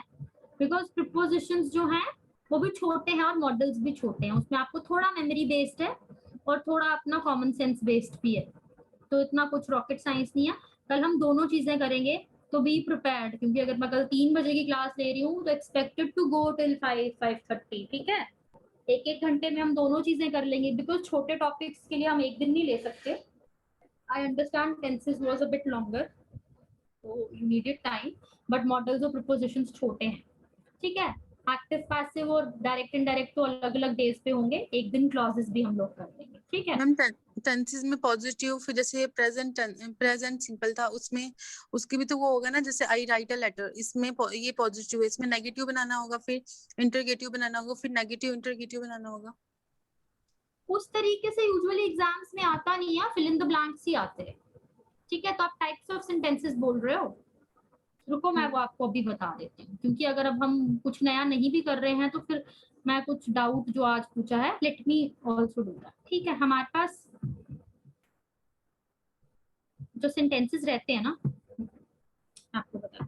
बिकॉज प्रीपोजिशंस जो हैं वो भी छोटे हैं और मॉडल्स भी छोटे हैं, उसमें आपको थोड़ा मेमोरी बेस्ड है और थोड़ा अपना कॉमन सेंस बेस्ड भी है, तो इतना कुछ रॉकेट साइंस नहीं है। कल हम दोनों चीजें करेंगे, तो बी प्रिपेयर्ड, क्योंकि अगर मैं कल 3 बजे की क्लास ले रही हूँ तो एक्सपेक्टेड टू गो टिल 5:30, ठीक है। एक घंटे में हम दोनों चीजें कर लेंगे, बिकॉज छोटे टॉपिक्स के लिए हम एक दिन नहीं ले सकते। I understand tenses was a bit longer, तो you needed time, but modals और प्रीपोजिशंस छोटे हैं, ठीक है। एक्टिव पैसिव और डायरेक्ट इनडायरेक्ट तो अलग अलग डेज पे होंगे, एक दिन क्लॉजेस भी हम लोग कर लेंगे, ठीक है। मैम टेंसेस में पॉजिटिव, फिर जैसे प्रेजेंट सिंपल था उसमें उसके भी तो वो होगा ना, जैसे आई राइट अ लेटर, इसमें ये पॉजिटिव है, इसमें नेगेटिव बनाना होगा, फिर इंटरगेटिव बनाना होगा, फिर नेगेटिव इंटरगेटिव बनाना होगा। उस तरीके से यूजुअली एग्जाम्स में आता नहीं है, फिल इन द ब्लैंक्स ही आते हैं, ठीक है। तो आप टाइप्स ऑफ सेंटेंसेस बोल रहे हो, रुको मैं वो आपको अभी बता देती हूँ, क्योंकि अगर अब हम कुछ नया नहीं भी कर रहे हैं तो फिर मैं कुछ डाउट जो आज पूछा है, let me also do that, ठीक है। हमारे पास जो सेंटेंसेस रहते हैं ना, आपको बता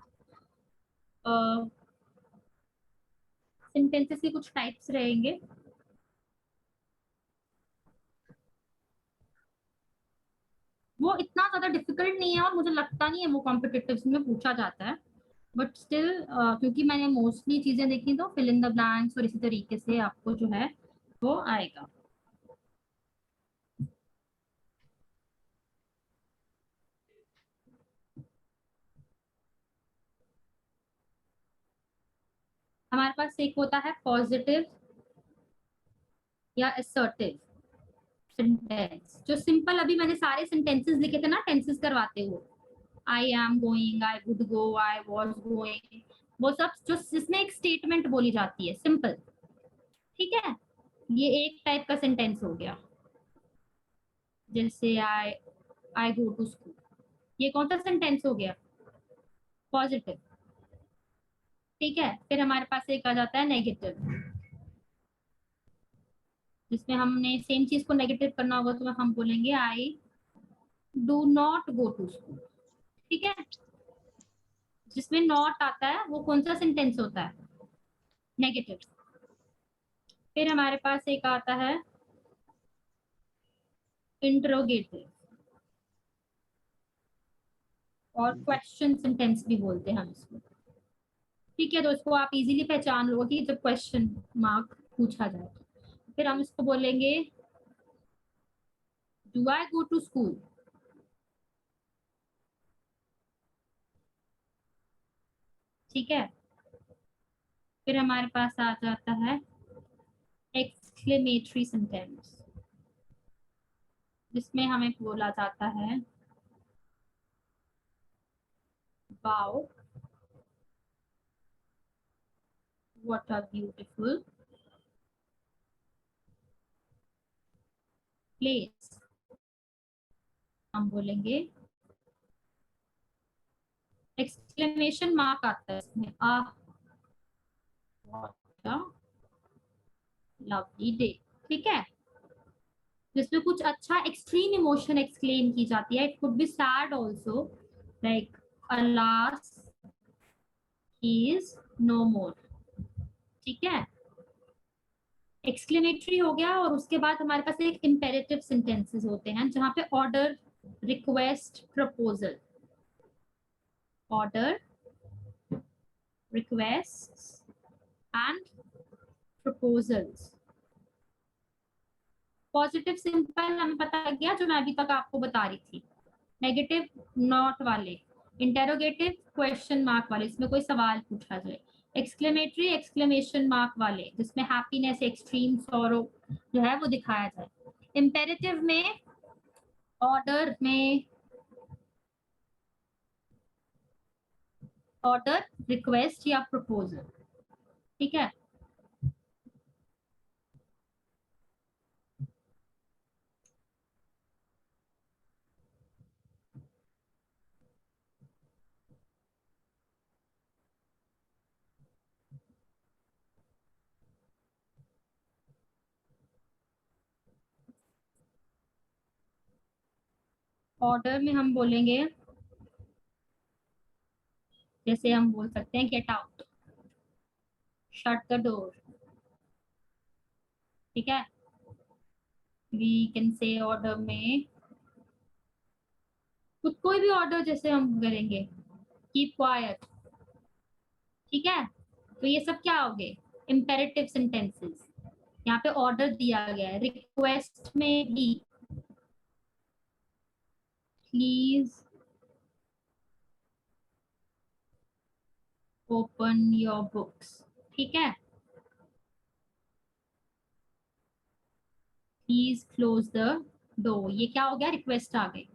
सेंटेंसेस के कुछ टाइप्स रहेंगे। वो इतना ज्यादा डिफिकल्ट नहीं है और मुझे लगता नहीं है वो कॉम्पिटिटिव्स में पूछा जाता है, बट स्टिल क्योंकि मैंने मोस्टली चीजें देखी तो फिल इन द ब्लैंक्स और इसी तरीके से आपको जो है वो आएगा। हमारे पास एक होता है पॉजिटिव या असर्टिव सेंटेंस, जो सिंपल, अभी मैंने सारे सेंटेंसेस लिखे थे ना टेंसेस करवाते हुए, I am going, I would go, I was going, वो सब जो जिसमें एक स्टेटमेंट बोली जाती है सिंपल, ठीक है। ये एक टाइप का सेंटेंस हो गया, जैसे आई गो टू स्कूल, ये कौन सा सेंटेंस हो गया, पॉजिटिव, ठीक है। फिर हमारे पास एक आ जाता है नेगेटिव, जिसमें हमने सेम चीज को नेगेटिव करना होगा, तो हम बोलेंगे I do not go to school, ठीक है। जिसमें नॉट आता है वो कौन सा सेंटेंस होता है, नेगेटिव। फिर हमारे पास एक आता है इंटरोगेटिव, और क्वेश्चन सेंटेंस भी बोलते हैं हम इसको, ठीक है। तो इसको आप इजीली पहचान लोगे कि जब क्वेश्चन मार्क पूछा जाए। फिर हम इसको बोलेंगे do I go to school, ठीक है। फिर हमारे पास आ जाता है एक्सक्लेमेटरी सेंटेंस, जिसमें हमें बोला जाता है wow what a beautiful place, हम बोलेंगे एक्सक्लेमेशन मार्क आता है इसमें, व्हाट अ लवली डे, ठीक है। जिसमें कुछ अच्छा एक्सट्रीम इमोशन एक्सप्लेन की जाती है, it could be sad also, like alas he is no more। ठीक है, एक्सक्लेमेटरी हो गया, और उसके बाद हमारे पास एक इंपेरेटिव सेंटेंसेस होते हैं जहां पे order, request, proposal, order, request and proposals. Positive simple हमें पता लग गया, जो मैं अभी तक आपको बता रही थी। नेगेटिव नॉट वाले, इंटेरोगेटिव क्वेश्चन मार्क वाले, इसमें कोई सवाल पूछा जाए। एक्सक्लेमेटरी एक्सक्लेमेशन मार्क वाले, जिसमें हैप्पीनेस, एक्सट्रीम सॉरो जो है वो दिखाया जाए। इंपेरेटिव में, ऑर्डर में, ऑर्डर, रिक्वेस्ट या प्रपोजल। ठीक है, ऑर्डर में हम बोलेंगे, जैसे हम बोल सकते हैं get out, shut the door. ठीक है, वी कैन से ऑर्डर में खुद कोई भी ऑर्डर जैसे हम करेंगे, कीप क्वाइट। ठीक है, तो ये सब क्या हो गए, इंपेरेटिव सेंटेंसेस। यहाँ पे ऑर्डर दिया गया है। रिक्वेस्ट में भी प्लीज ओपन योर बुक्स। ठीक है, प्लीज क्लोज द डोर, ये क्या हो गया, रिक्वेस्ट आ गई।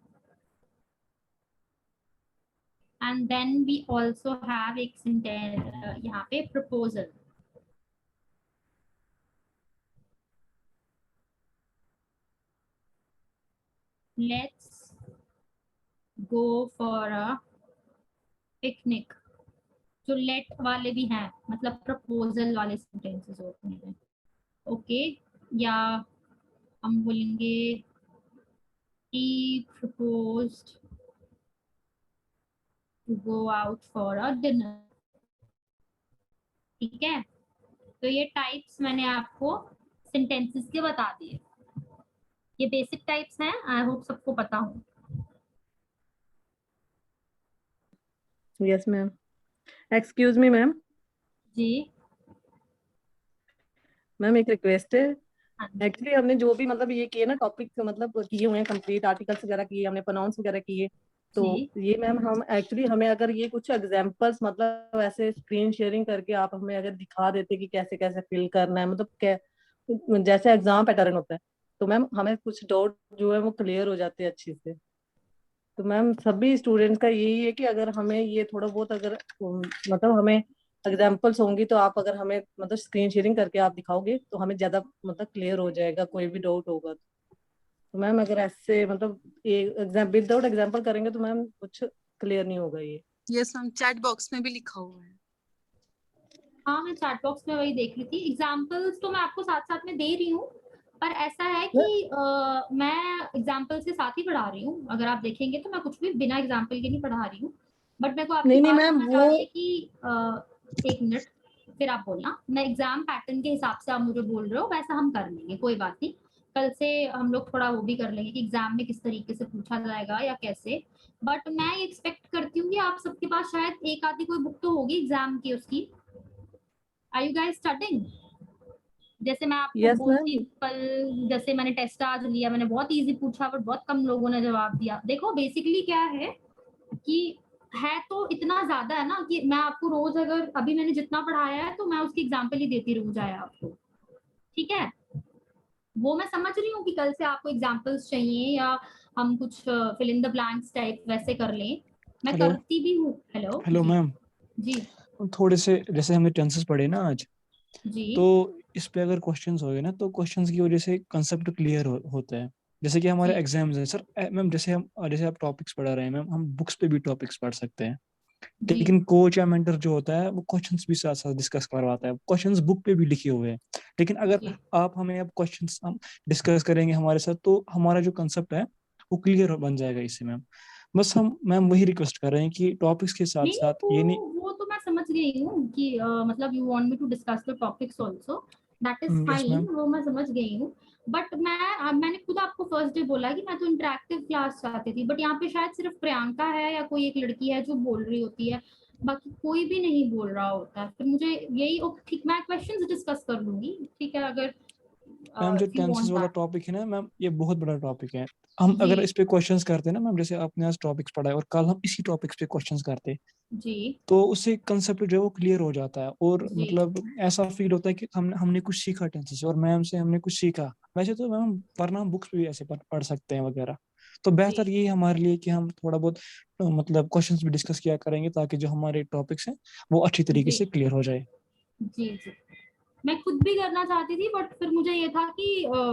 And then we also have एक सेंटेंस यहाँ पे, proposal. Let's go for a picnic. जो लेट वाले भी हैं, मतलब प्रपोजल वाले सेंटेंसेस होते हैं। ओके, या हम बोलेंगे he proposed to go out for a dinner। ठीक है, तो ये टाइप्स मैंने आपको सेंटेंसेस के बता दिए। ये बेसिक टाइप्स हैं, आई होप सबको पता हो। Yes, ma'am. Excuse me, ma'am. जी, मैम एक रिक्वेस्ट है। हाँ जी, एक्चुअली हमने जो भी मतलब ये किए ना टॉपिक मतलब किए हुए हैं, कंप्लीट आर्टिकल्स वगैरह किए, हमने प्रोनाउंस वगैरह किए। तो जी। ये मैम हम एक्चुअली हमें अगर ये कुछ एग्जांपल्स मतलब ऐसे स्क्रीन शेयरिंग करके आप हमें अगर दिखा देते कि कैसे कैसे फिल करना है, मतलब क्या जैसे एग्जाम पैटर्न होता है, तो मैम हमें कुछ डाउट जो है वो क्लियर हो जाते हैं अच्छे से। तो मैम सभी स्टूडेंट्स का यही है कि अगर हमें ये थोड़ा बहुत अगर मतलब हमें एग्जाम्पल्स होंगी तो आप अगर हमें मतलब स्क्रीन शेयरिंग करके आप दिखाओगे तो हमें ज्यादा मतलब क्लियर हो जाएगा, कोई भी डाउट होगा तो मैम अगर ऐसे मतलब एग्जाम विदाउट एग्जाम्पल करेंगे तो मैम कुछ क्लियर नहीं होगा ये। यस मैम, चैट बॉक्स में भी लिखा हुआ है। हाँ, मैं चैट बॉक्स में वही देख रही थी। एग्जाम्पल्स तो मैं आपको साथ साथ में दे रही हूँ, पर ऐसा है कि मैं एग्जाम्पल्स के साथ ही पढ़ा रही हूँ। अगर आप देखेंगे तो मैं कुछ भी बिना एग्जाम्पल के नहीं पढ़ा रही हूँ। बट मेरे को आपकी नहीं बात मैम समझ वो आ रही है कि एक मिनट, फिर आप बोलना। मैं एग्जाम पैटर्न के हिसाब से आप मुझे बोल रहे हो, वैसा हम कर लेंगे, कोई बात नहीं। कल से हम लोग थोड़ा वो भी कर लेंगे कि एग्जाम में किस तरीके से पूछा जाएगा या कैसे। बट मैं एक्सपेक्ट करती हूँ कि आप सबके पास शायद एक आधी कोई बुक तो होगी एग्जाम की उसकी। Are you guys studying? जैसे मैं आपको यस बोलती मैम हूँ, कल जैसे मैंने टेस्ट आज लिया, मैंने बहुत इजी पूछा बट बहुत कम लोगों ने जवाब दिया। देखो बेसिकली क्या है कि है तो इतना ज्यादा है ना कि मैं आपको रोज, अगर अभी मैंने जितना पढ़ाया है तो मैं उसकी एग्जाम्पल ही देती रहूं जाए आपको। ठीक है, वो मैं समझ रही हूँ कि कल से आपको एग्जाम्पल्स चाहिए या हम कुछ fill in the blanks type वैसे कर लें, मैं हेलो करती भी हूँ। हेलो हेलो जी, मैम, जी थोड़े से जैसे हमने टेंसेस पढ़े ना आज, जी तो इस पे अगर क्वेश्चंस हो गए ना तो क्वेश्चंस की वजह से कंसेप्ट क्लियर होता है। जैसे कि हमारे जी एग्जाम्स हैं सर मैम, जैसे आप टॉपिक्स पढ़ा रहे हैं मैम, हम बुक्स पे भी टॉपिक्स पढ़ सकते हैं। जी लेकिन कोच या मेंटर जो होता है वो क्वेश्चंस भी साथ साथ डिस्कस करवाता है। क्वेश्चंस बुक पे भी लिखे हुए हैं, लेकिन अगर जी। आप हमें अब क्वेश्चंस हम डिस्कस करेंगे हमारे साथ तो हमारा जो कंसेप्ट है वो क्लियर बन जाएगा इससे मैम। बस हम मैम वही रिक्वेस्ट कर रहे हैं कि टॉपिक्स के साथ नहीं, साथ ये नहीं। वो तो मैं समझ गई हूँ कि मतलब you want me to discuss the topics also, that is Yes, fine, ma'am. वो मैं समझ गई हूँ। बट मैंने खुद आपको फर्स्ट डे बोला कि मैं तो इंटरेक्टिव क्लास चाहती थी, बट यहाँ पे शायद सिर्फ प्रियंका है या कोई एक लड़की है जो बोल रही होती है, बाकी कोई भी नहीं बोल रहा होता है। फिर मुझे यही ठीक, मैं क्वेश्चंस डिस्कस कर लूंगी, ठीक है, अगर मैम जो if you टेंसेस want वाला that। टॉपिक है ना मैम, ये बहुत बड़ा टॉपिक है। हम जी अगर इस पे क्वेश्चंस करते हैं ना मैम, जैसे आपने आज टॉपिक्स पढ़ा है और कल हम इसी टॉपिक्स पे क्वेश्चंस करते, जी तो उससे कंसेप्ट जो है वो क्लियर हो जाता है, और जी मतलब ऐसा फील होता है कि हमने कुछ सीखा टेंसेस से, और मैम से हमने कुछ सीखा। वैसे तो मैम वरना हम बुक्स पे भी ऐसे पढ़ सकते हैं वगैरह, तो बेहतर जी यही हमारे लिए कि हम थोड़ा बहुत मतलब क्वेश्चंस भी डिस्कस किया करेंगे, ताकि जो हमारे टॉपिक्स हैं वो अच्छी तरीके जी से क्लियर हो जाए। जी जी, मैं खुद भी करना चाहती थी, बट फिर मुझे ये था कि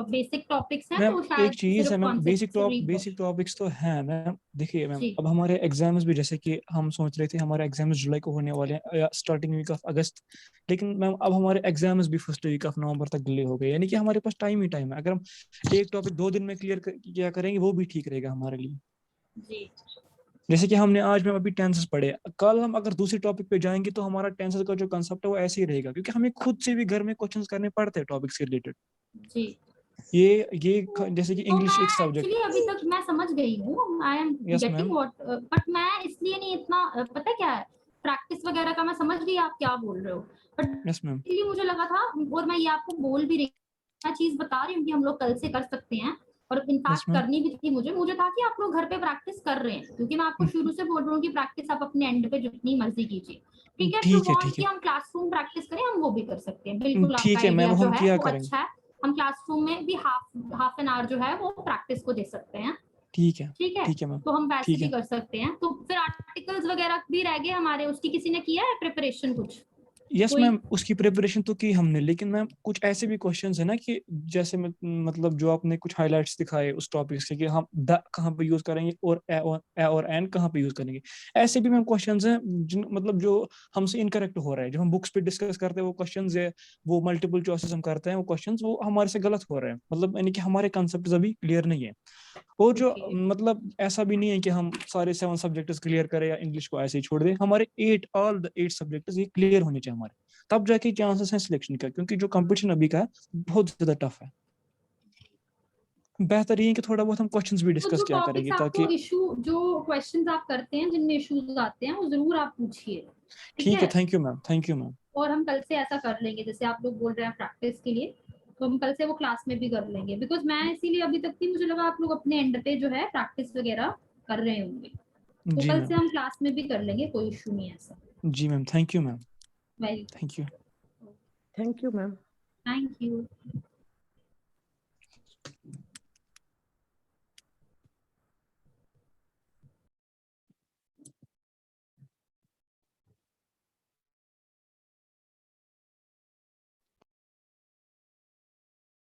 बेसिक टॉपिक्स हैं मैम तो एक शायद चीज है सिर्फ मैम, कॉन्सेप्ट से रिकॉर्ड। बेसिक टॉपिक्स तो हैं मैम। देखिए मैम, जी अब हमारे एग्जाम्स भी, जैसे कि हम सोच रहे थे हमारे एग्जाम्स जुलाई को होने वाले हैं या स्टार्टिंग वीक ऑफ अगस्त, लेकिन मैम अब हमारे एग्जाम्स भी फर्स्ट वीक ऑफ नवंबर तक डिले हो गए, यानी कि हमारे पास टाइम ही टाइम है। अगर हम एक टॉपिक 2 दिन में क्लियर किया करेंगे वो भी ठीक रहेगा हमारे लिए। जी जैसे कि हमने आज में अभी टेंसेस पढ़े, कल हम अगर दूसरे टॉपिक पे जाएंगे तो हमारा टेंसेस का जो कंसेप्ट है वो ऐसे ही रहेगा, क्योंकि हमें खुद से भी घर में क्वेश्चंस करने पड़ते हैं टॉपिक्स के रिलेटेड। जी, जैसे कि तो इंग्लिश मैं एक सब्जेक्ट। एक्चुअली अभी तक मैं समझ गई हूँ, I am yes getting ma'am. What, but मैं इसलिए नहीं इतना पता क्या है, प्रैक्टिस वगैरह का मैं समझ गई आप क्या बोल रहे हो, बट यस मैम। इसलिए मुझे लगा था, और मैं ये आपको बोल भी रही, मैं चीज बता रही हूँ कि हम लोग कल से कर सकते हैं, और यस इनफैक्ट मैम। करनी भी थी मुझे था कि आप लोग घर पे प्रैक्टिस कर रहे हैं, क्योंकि मैं आपको शुरू से बोल रही हूँ कि प्रैक्टिस आप अपने एंड पे जितनी मर्जी कीजिए, ठीक है। ठीक है, वांट ठीक कि है। हम क्लासरूम प्रैक्टिस करें, हम वो भी कर सकते हैं, बिल्कुल आपका ठीक है मैम, आइडिया जो हम है किया वो करेंगे। अच्छा है। हम क्लासरूम में भी हाफ एन आवर जो है वो प्रैक्टिस को दे सकते हैं, ठीक है। ठीक है। ठीक है मैम। तो हम वैसे ठीक भी है। कर सकते हैं। तो फिर आर्टिकल्स वगैरह भी रह गए हमारे, उसकी किसी ने किया है प्रिपरेशन कुछ, यस कोई? मैम, उसकी प्रिपरेशन तो की हमने, लेकिन मैम कुछ ऐसे भी क्वेश्चंस है ना कि जैसे मतलब जो आपने कुछ हाइलाइट्स दिखाए उस टॉपिक से कि हम द कहाँ पे यूज करेंगे और ए और एन कहाँ पे यूज करेंगे, ऐसे भी मैम क्वेश्चंस हैं जिन मतलब जो हमसे इनकरेक्ट हो रहा है। जो हम बुक्स पे डिस्कस करते हैं वो क्वेश्चंस है, वो मल्टीपल चॉइसेस हम करते हैं, वो क्वेश्चंस वो हमारे से गलत हो रहे हैं, मतलब यानी कि हमारे कंसेप्ट अभी क्लियर नहीं है। और जो ओके मतलब ऐसा भी नहीं है कि हम सारे 7 सब्जेक्ट्स क्लियर करें या इंग्लिश को ऐसे ही छोड़ दें, हमारे 8 सब्जेक्ट्स ये क्लियर होने चाहिए हमारे, तब जाके चांसेस हैं सिलेक्शन का, क्योंकि जो कंपटीशन अभी का है बहुत ज्यादा टफ है। बेहतर ये है कि थोड़ा बहुत हम क्वेश्चंस भी तो डिस्कस जो किया टॉपिक्स करेंगे, आपको ताकि इशू, जो क्वेश्चंस आप करते हैं जिनमें इश्यूज आते हैं, वो जरूर आप पूछिए, ठीक ठीक है। है। Thank you ma'am, thank you ma'am. और हम कल से ऐसा कर लेंगे, जैसे आप लोग बोल रहे हैं प्रैक्टिस के लिए, तो हम कल से वो क्लास में भी कर लेंगे, बिकॉज मैं इसीलिए अभी तक भी मुझे लगा आप लोग अपने एंड पे जो है प्रैक्टिस वगैरह कर रहे होंगे, तो जी कल से मैम। हम क्लास में भी कर लेंगे, कोई इशू नहीं है ऐसा। जी ma'am, thank you ma'am. Very thank you. Thank you ma'am. Thank you.